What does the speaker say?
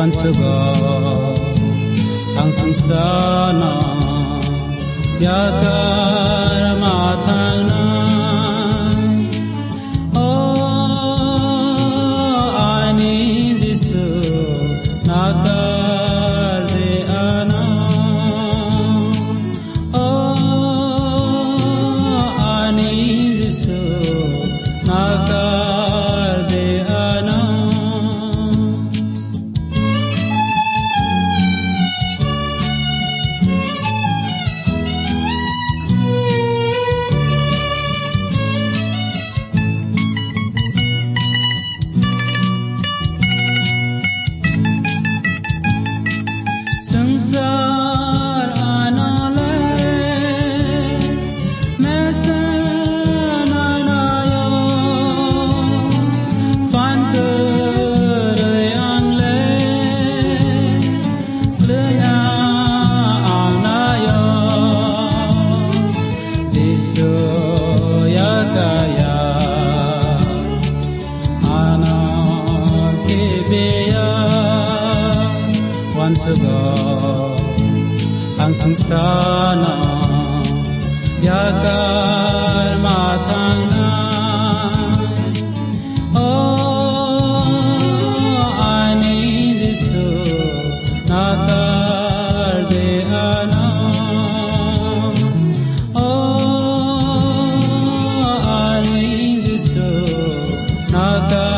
wansaga ang sangsana yakar matana ani disu nakar de ana ani disu nakar de ana संसार आनाले मैसन आनायो fanker angle klenya anayo jisu yakaya ana kebeya once ago ang sangsana yakar matana ani disu nakar de ana ani disu nakar